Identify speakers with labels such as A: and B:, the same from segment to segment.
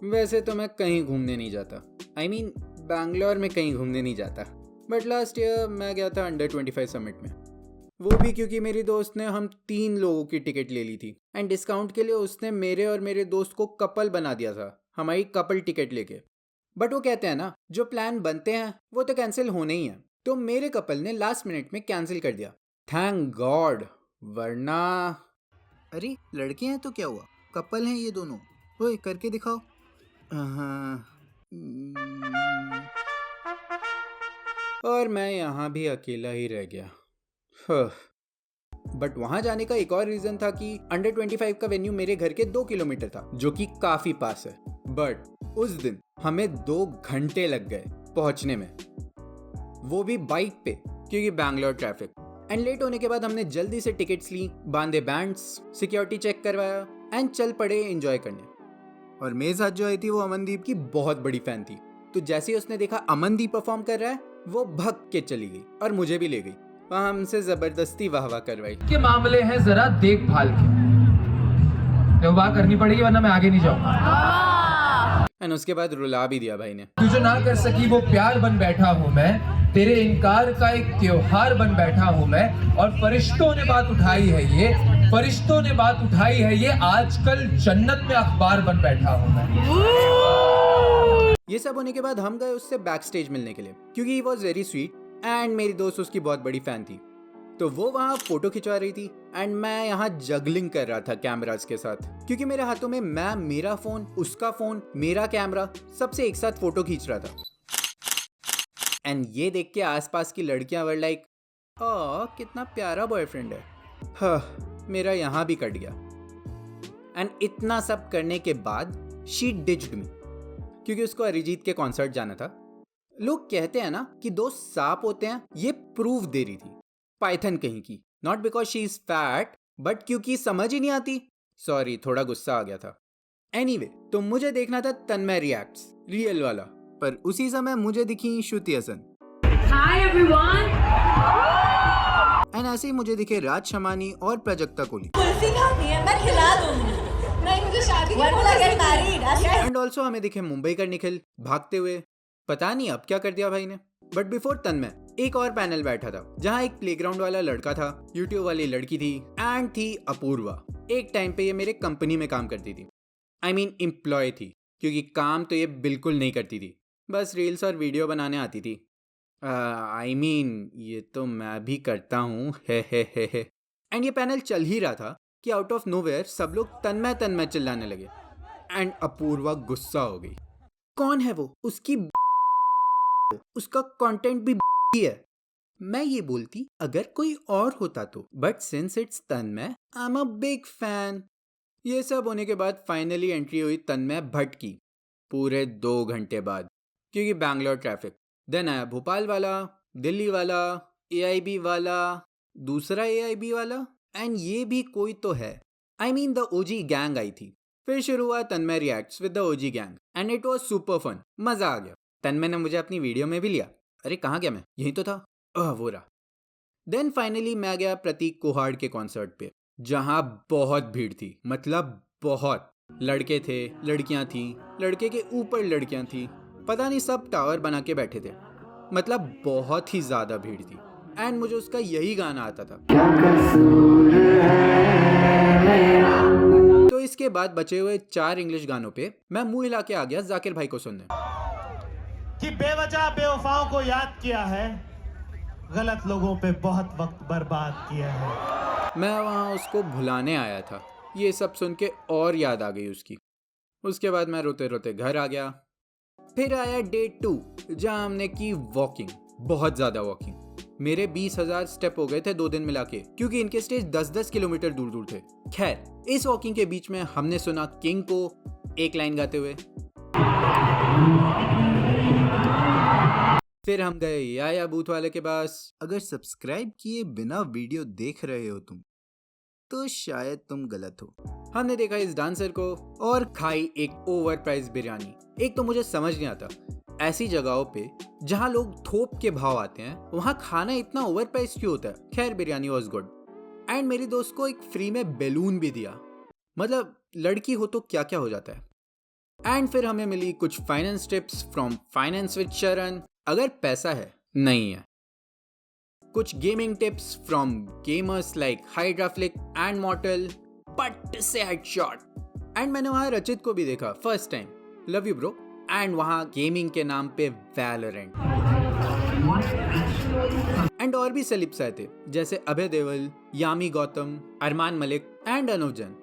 A: वैसे तो मैं कहीं घूमने नहीं जाता, बैंगलोर में कहीं घूमने नहीं जाता, बट लास्ट ईयर मैं गया था अंडर 25 समिट में। वो भी क्योंकि मेरी दोस्त ने हम 3 लोगों की टिकट ले ली थी एंड डिस्काउंट के लिए उसने मेरे और मेरे दोस्त को कपल बना दिया था हमारी कपल टिकट लेके। बट वो कहते हैं ना, जो प्लान बनते हैं वो तो कैंसिल होने ही है, तो मेरे कपल ने लास्ट मिनट में कैंसिल कर दिया, थैंक गॉड, वरना। अरे लड़के हैं तो क्या हुआ, कपल हैं ये दोनों, ओए करके दिखाओ। और मैं यहाँ भी अकेला ही रह गया। बट वहां जाने का एक और रीजन था कि अंडर 25 का वेन्यू मेरे घर के 2 किलोमीटर था, जो कि काफी पास है। बट उस दिन हमें 2 घंटे लग गए पहुंचने में, वो भी बाइक पे, क्योंकि बैंगलोर ट्रैफिक। एंड लेट होने के बाद हमने जल्दी से टिकट्स ली, बांधे बैंड्स, सिक्योरिटी चेक करवाया एंड चल पड़े एंजॉय करने। और मेरे साथ जो आई थी वो अमनदीप की बहुत बड़ी फैन थी, तो जैसे ही उसने देखा अमनदीप परफॉर्म कर रहा है वो भग के चली गई और मुझे भी ले गई। वहाँ हमसे जबरदस्ती वाह करवाई।
B: के मामले हैं जरा देखभाल के, तो वाह करनी पड़ेगी वरना मैं आगे नहीं जाऊंगा।
A: एंड उसके बाद रुला भी दिया भाई ने।
B: तू जो ना कर सकी वो प्यार बन बैठा हूँ मैं, तेरे इनकार का एक त्योहार बन बैठा हूँ मैं, और फरिश्तों ने बात उठाई है ये, फरिश्तों ने बात उठाई है ये, आजकल जन्नत में अखबार बन बैठा हूँ मैं।
A: ये सब होने के बाद हम गए उससे बैक स्टेज मिलने के लिए, क्योंकि he was very sweet and मेरी दोस्त उसकी बहुत बड़ी फैन थी। तो वो वहाँ फोटो खिंचवा रही थी एंड मैं यहाँ जगलिंग कर रहा था कैमरास के साथ, क्योंकि मेरे हाथों में मैं मेरा फोन, उसका फोन, मेरा कैमरा, सबसे एक साथ फोटो खींच रहा था। एंड ये देख के आसपास की लड़कियां वर लाइक, कितना प्यारा बॉयफ्रेंड है। हाँ, मेरा यहाँ भी कट गया। एंड इतना सब करने के बाद शी डिच्ड मी, क्योंकि उसको अरिजीत के कॉन्सर्ट जाना था। लोग कहते हैं ना कि 2 सांप होते हैं, ये प्रूफ दे रही थी, पाइथन कहीं की। Not because she is fat, but क्योंकि समझ ही नहीं आती। सॉरी, थोड़ा गुस्सा आ गया था। एनीवे, तो मुझे देखना था तन्मय रिएक्ट्स, रियल वाला, पर उसी समय मुझे दिखी Shruti Haasan.
C: Hi everyone.
A: And ऐसे ही मुझे दिखे राज शमानी और प्राजक्ता कोहली।
D: कुल्फी खानी है, मैं खिला दूंगी। नहीं, मुझे शादी की।
A: एंड ऑल्सो हमें दिखे मुंबई का निखिल भागते हुए, पता नहीं अब क्या कर दिया भाई ने। बट बिफोर तन्मय एक और पैनल बैठा था, जहाँ एक प्लेग्राउंड वाला लड़का था, यूट्यूब वाली लड़की थी एंड थी अपूर्वा। एक टाइम पे ये मेरे कंपनी में काम करती थी, एम्प्लॉय थी, क्योंकि काम तो ये बिल्कुल नहीं करती थी, बस रील्स और वीडियो बनाने आती थी। ये तो मैं भी करता हूँ, हे। एंड ये पैनल चल ही रहा था कि आउट ऑफ नोवेयर सब लोग तन्मय तन्मय चिल्लाने लगे एंड अपूर्वा गुस्सा हो गई। कौन है वो, उसका कंटेंट भी है। मैं ये बोलती अगर कोई और होता तो, but since it's Tanmay, I am a big fan. ये सब होने के बाद फाइनली एंट्री हुई तन्मय भट्ट की, पूरे 2 घंटे बाद, क्योंकि बैंगलोर ट्रैफिक। देन आया भोपाल वाला, दिल्ली वाला, AIB वाला, दूसरा AIB वाला, एंड ये भी कोई तो है, द OG गैंग आई थी। फिर शुरू हुआ Tanmay reacts with the OG gang and it was super fun, मजा आ गया। तन्मय ने मुझे अपनी वीडियो में भी लिया। अरे कहाँ गया मैं, यही तो था, वो रहा। देन फाइनली मैं गया प्रतीक कुहाड़ के कॉन्सर्ट पे, जहाँ बहुत भीड़ थी, मतलब बहुत। लड़के थे, लड़कियां थी, लड़के के ऊपर लड़कियां थी, पता नहीं सब टावर बना के बैठे थे, मतलब बहुत ही ज्यादा भीड़ थी। एंड मुझे उसका यही गाना आता था। तो इसके बाद बचे हुए 4 इंग्लिश गानों पे मैं मुंह हिला के आ गया जाकिर भाई को सुनने।
E: कि बेवजह बेवफाओं को याद किया है, गलत लोगों पे बहुत वक्त बर्बाद किया है।
A: मैं वहाँ उसको भुलाने आया था। ये सब सुन के और याद आ गई उसकी। उसके बाद मैं रोते रोते घर आ गया। फिर आया डे 2, जहाँ हमने की वॉकिंग, बहुत ज्यादा वॉकिंग। मेरे 20,000 स्टेप हो गए थे 2 दिन मिला के, क्योंकि इनके स्टेज 10-10 किलोमीटर दूर दूर थे। खैर, इस वॉकिंग के बीच में हमने सुना किंग को एक लाइन गाते हुए। फिर हम गए या बूथ वाले के पास। अगर सब्सक्राइब किए बिना वीडियो देख रहे हो तुम, तो शायद तुम गलत हो। हमने देखा इस डांसर को और खाई एक ओवर प्राइस बिरयानी। एक तो मुझे समझ नहीं आता, ऐसी जगहों पे जहाँ लोग थोप के भाव आते हैं, वहाँ खाना इतना ओवर प्राइस क्यों होता है। खैर, बिरयानी वॉज गुड। एंड मेरी दोस्त को एक फ्री में बैलून भी दिया। मतलब लड़की हो तो क्या क्या हो जाता है। एंड फिर हमें मिली कुछ finance tips from finance with शरण, अगर पैसा है, नहीं है। कुछ gaming tips from gamers like hydrophilic and मॉर्टल, but से हेडशॉट। एंड मैंने वहां रचित को भी देखा first time, love you bro. And वहां गेमिंग के नाम पे वैलोरेंट। एंड और भी सेलिब्स आए थे जैसे अभय देओल, यामी गौतम, अरमान मलिक एंड अनुजन।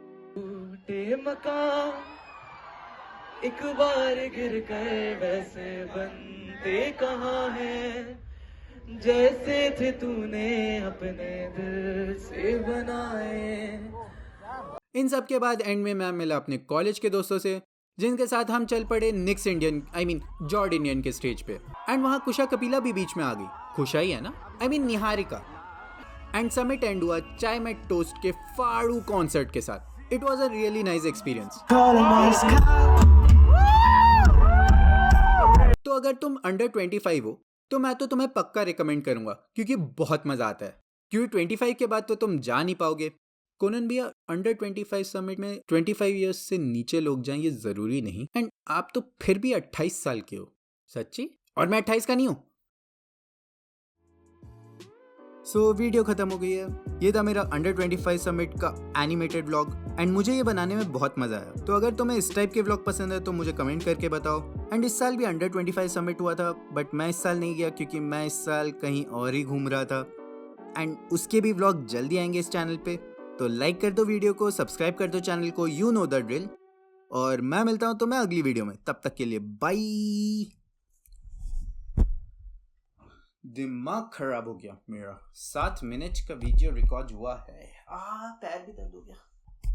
F: एक बार गिर गए वैसे बनते कहाँ हैं, जैसे थे तूने अपने दिल से बनाए।
A: इन सब के बाद एंड में मैं मिला अपने कॉलेज के दोस्तों से, जिनके साथ हम चल पड़े निक्स इंडियन जॉर्डिनियन के स्टेज पे। एंड वहाँ कुशा कपिला भी बीच में आ गई। खुशा ही है ना, निहारिका। एंड समिट एंड हुआ चाय में टोस्ट के फाड़ू कॉन्सर्ट के साथ। It was a really nice experience. तो अगर तुम अंडर 25 हो तो मैं तो तुम्हें पक्का रिकमेंड करूंगा, क्योंकि बहुत मजा आता है। क्योंकि 25 के बाद तो तुम जा नहीं पाओगे। कोनन भैया, अंडर 25 समिट में 25 इयर्स से नीचे लोग जाएं ये जरूरी नहीं। एंड आप तो फिर भी 28 साल के हो। सच्ची? और मैं 28 का नहीं हूं। सो वीडियो खत्म हो गई है। ये था मेरा अंडर 25 समिट का एनिमेटेड व्लॉग एंड मुझे ये बनाने में बहुत मजा आया। तो अगर तुम्हें इस टाइप के व्लॉग पसंद है तो मुझे कमेंट करके बताओ। एंड इस साल भी अंडर 25 समिट हुआ था, बट मैं इस साल नहीं गया क्योंकि मैं इस साल कहीं और ही घूम रहा था। एंड उसके भी व्लॉग जल्दी आएंगे इस चैनल पे। तो लाइक कर दो वीडियो को, सब्सक्राइब कर दो चैनल को, यू नो द ड्रिल। और मैं मिलता हूं तुम्हें अगली वीडियो में। तब तक के लिए बाय। दिमाग खराब हो गया मेरा। 7 मिनट का वीडियो रिकॉर्ड हुआ है। पैर भी दर्द हो गया।